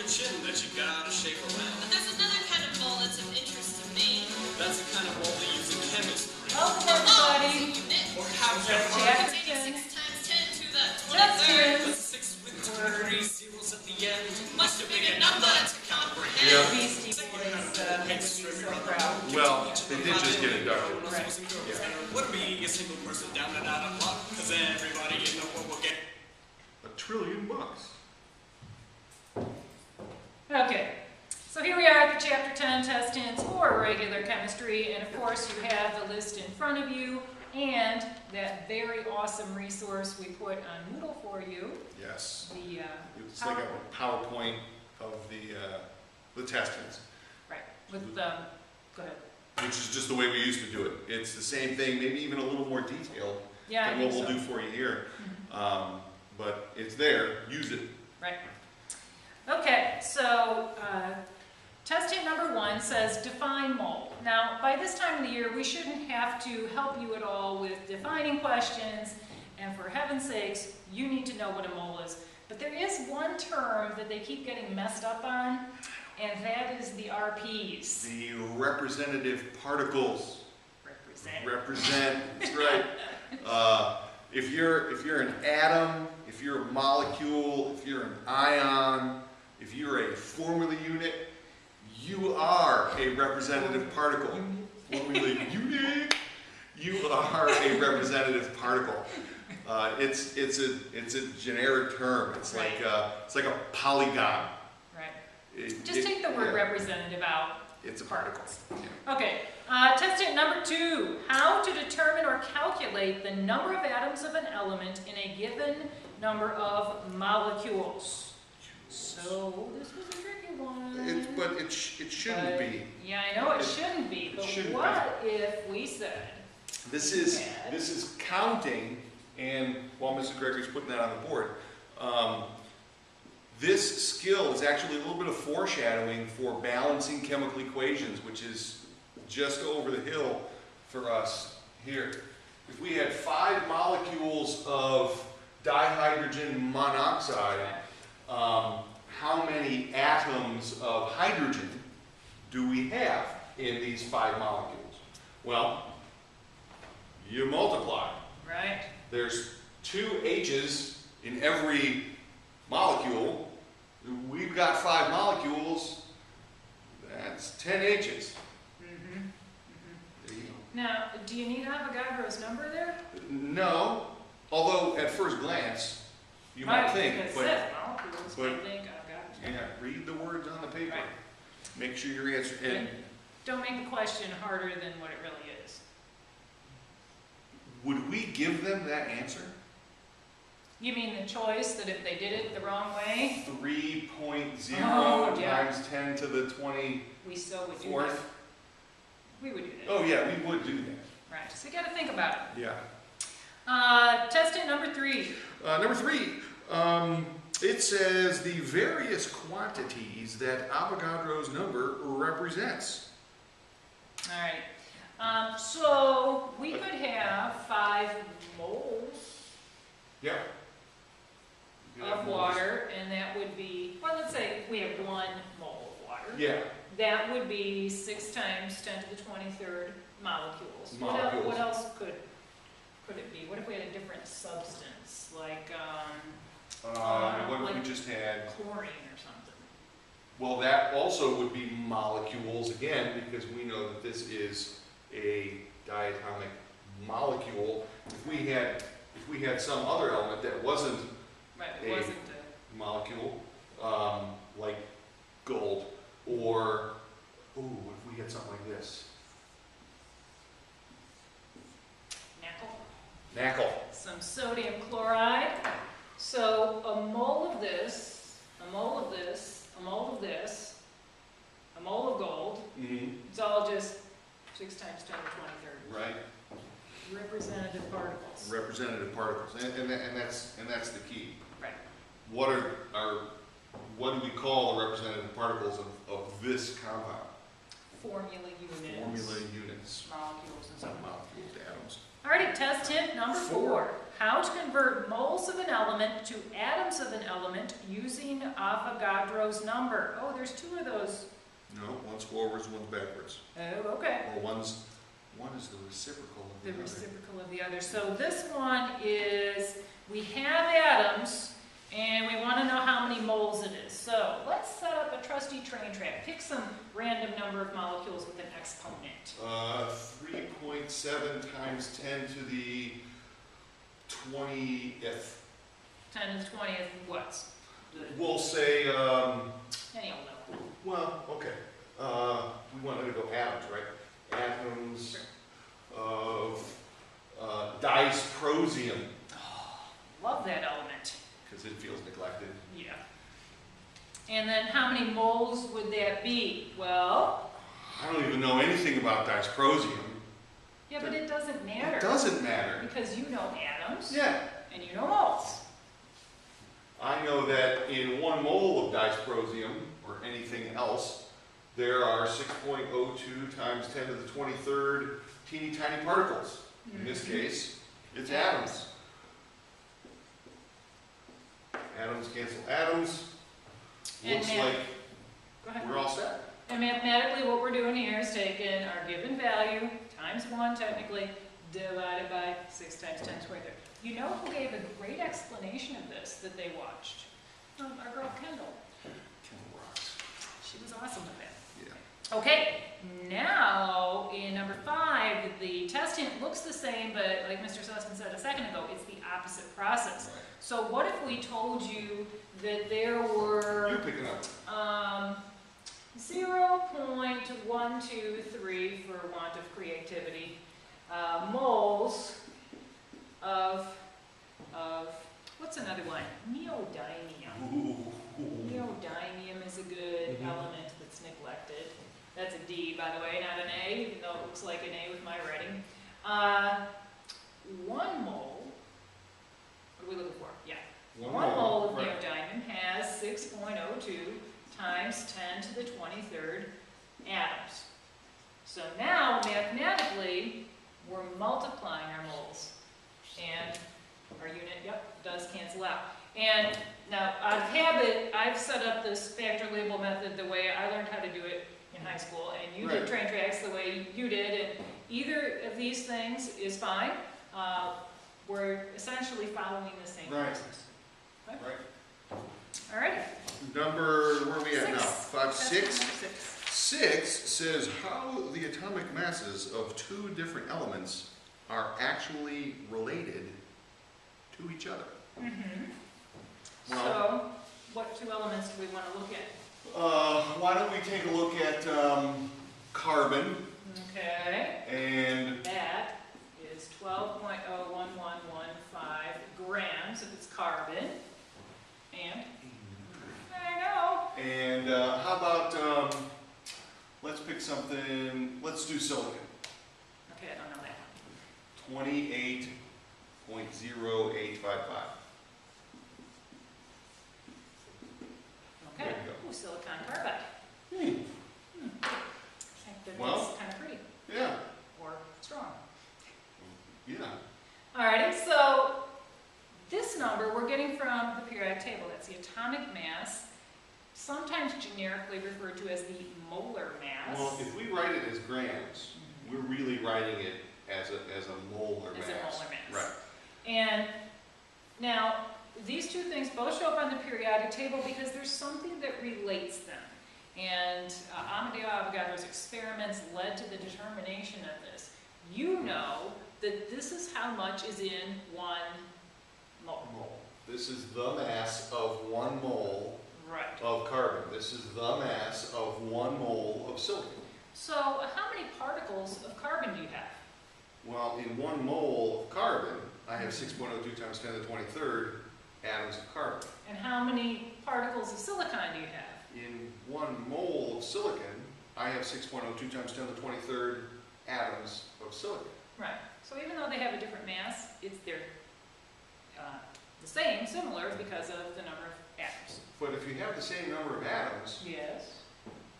your chin that you gotta shape around. But there's another kind of mole that's of interest to me. That's the kind of mole they use in chemistry. Welcome everybody. Or how So you chapter Containing 6 times 10 to the That's 23rd. good. That's 6 with 23 zeros at the end. Much too big a number to comprehend. Yeah. Beastie Boys would be so proud. Well, they did just get inducted. Right. Wouldn't be a single person down and out of luck, cause everybody in the world will get $1 trillion. Okay, so here we are at the Chapter 10 test hints for regular chemistry, and of course you have the list in front of you and that very awesome resource we put on Moodle for you. Yes. The It's like a PowerPoint of the test hints, right with go ahead. which is just the way we used to do it. It's the same thing, maybe even a little more detailed Yeah, I than what think we'll so. do for you here. But it's there. Use it. Right. Okay, so test hint number 1 says define mole. Now, by this time of the year, we shouldn't have to help you at all with defining questions, and for heaven's sakes, you need to know what a mole is. But there is one term that they keep getting messed up on, and that is the RPs. The representative particles. Represent. That's right. If you're an atom, if you're a molecule, if you're an ion, if you're a formula unit, you are a representative particle. Formula unit. You are a representative particle. It's a generic term. It's like a polygon. Right. Just take the word representative out. It's a particle. Yeah. Okay, test hint number 2. How to determine or calculate the number of atoms of an element in a given number of molecules. So, this was a tricky one. But it shouldn't be. Yeah, I know it shouldn't be, but what if we said... This is counting, and while Mrs. Gregory's putting that on the board, this skill is actually a little bit of foreshadowing for balancing chemical equations, which is just over the hill for us here. If we had 5 molecules of dihydrogen monoxide, how many atoms of hydrogen do we have in these 5 molecules? Well, you multiply. Right. There's 2 H's in every molecule. We've got 5 molecules. That's 10 H's. There you go. Now, do you need Avogadro's number there? No, although at first glance you might think, Because but it says molecules, but- I think Avogadro. yeah, read the words on the paper. Right. Make sure your answer. And Don't make the question harder than what it really is. would we give them that answer? You mean the choice that if they did it the wrong way, 3.0 Oh, yeah. times 10 to the 24th. we still would do that? We would do that. Oh yeah, we would do that. Right, so you got to think about it. Yeah. Test hint number 3. Number 3, it says the various quantities that Avogadro's number represents. All right. So we could have 5 moles Yeah. of water, and that would be, well, let's say we have 1 mole of water. Yeah. That would be 6 times 10 to the 23rd molecules. Molecules. What else could it be? What if we had a different substance, like What if like we just had? chlorine or something? Well, that also would be molecules again, because we know that this is a diatomic molecule. If we had some other element that wasn't Right, it wasn't molecule, like gold, or if we had something like this, nickel. some sodium chloride. So a mole of this, a mole of this, a mole of this, a mole of gold. Mm-hmm. It's all just 6 times 10 to the 23rd. Right. Representative particles. Representative particles, and that's the key. Right. What do we call the representative particles of this compound? Formula units. Formula units. Molecules and so on. Molecules, atoms. Alrighty, test hint number 4. How to convert moles of an element to atoms of an element using Avogadro's number. Oh, there's 2 of those. No, one's forwards, one's backwards. Oh, okay. Or one is the reciprocal of the The other. reciprocal of the other. So this one is, we have atoms, and we want to know how many moles it is. So let's set up a trusty train track. Pick some random number of molecules with an exponent. 3.7 times 10 to the 20th. 10 to the 20th, what? We'll say, Any old number. well, okay. We wanted to go atoms, right? Atoms of dysprosium, Love that element. because it feels neglected. Yeah. And then how many moles would that be? Well, I don't even know anything about dysprosium. yeah, but it doesn't matter. It doesn't matter. Because you know atoms, Yeah. and you know moles. I know that in 1 mole of dysprosium, or anything else, there are 6.02 times 10 to the 23rd teeny tiny particles. In this case, it's atoms. Atoms cancel atoms. And Looks math- like Go ahead. we're all set. And mathematically, what we're doing here is taking our given value, times 1 technically, divided by 6 times 10 squared. You know who gave a great explanation of this that they watched? Our girl Kendall. She was awesome with that. Yeah. Okay, now in number 5, the test hint looks the same, but like Mr. Sussman said a second ago, it's the opposite process. Right. So what if we told you that there You were pick it up. 0.123, for want of creativity, moles of, what's another one? Neodymium. Ooh. Neodymium is a good element that's neglected. That's a D, by the way, not an A, even though it looks like an A with my writing. 1 mole, what are we looking for? Yeah. 1 mole of right. neodymium has 6.02 times 10 to the 23rd atoms. So now, mathematically, we're multiplying our moles. And our unit, yep, does cancel out. And now, out of habit, I've set up this factor label method the way I learned how to do it in high school, and you did Right. train tracks the way you did, and either of these things is fine. We're essentially following the same Right. process. Right. All right. Number, where are we at now? 5, That's 6? number 6. 6 says how the atomic masses of 2 different elements are actually related to each other. Well, So, what 2 elements do we want to look at? why don't we take a look at carbon Okay. and That is 12.01115 grams if it's carbon. And, I know. how about let's pick something. Let's do silicon. Okay, I don't know that. 28.0855. Okay. There you go. Ooh, silicon carbide. Hmm. I think that Well. that's kind of pretty. Yeah. Or strong. Yeah. Alrighty, so this number we're getting from the periodic table. That's the atomic mass, sometimes generically referred to as the molar mass. Well, if we write it as grams, we're really writing it as a molar mass. As a molar mass. Right. And now, these 2 things both show up on the periodic table because there's something that relates them. And Amadeo Avogadro's experiments led to the determination of this. You know that this is how much is in 1 mole. Mole. This is the mass of 1 mole Right. of carbon. This is the mass of 1 mole of silicon. So, how many particles of carbon do you have? Well, in 1 mole of carbon, I have 6.02 times 10 to the 23rd atoms of carbon. And how many particles of silicon do you have? In 1 mole of silicon, I have 6.02 times 10 to the 23rd atoms of silicon. Right. So even though they have a different mass, they're the same, similar, because of the number of atoms. But if you have the same number of atoms, Yes.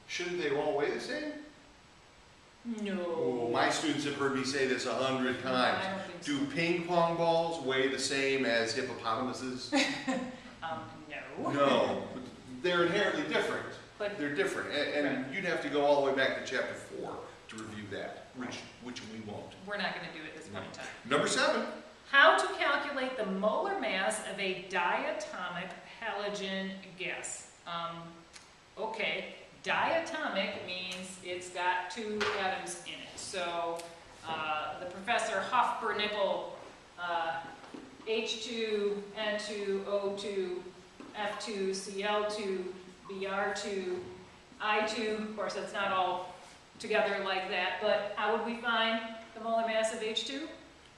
shouldn't they all weigh the same? No. My students have heard me say this 100 times. I don't think so. Do ping pong balls weigh the same as hippopotamuses? No. No, they're inherently different. But- They're different, and you'd have to go all the way back to chapter 4 to review that, which we won't. We're not gonna do it this point in time. Number 7, How to calculate the molar mass of a diatomic halogen gas. Okay, diatomic means it's got 2 atoms in it. So the Professor Hofbernickel, H2, N2, O2, F2, Cl2, Br2, I2. Of course, that's not all together like that, but how would we find the molar mass of H2?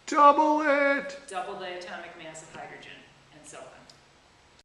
double it! Double the atomic mass of hydrogen, and so on.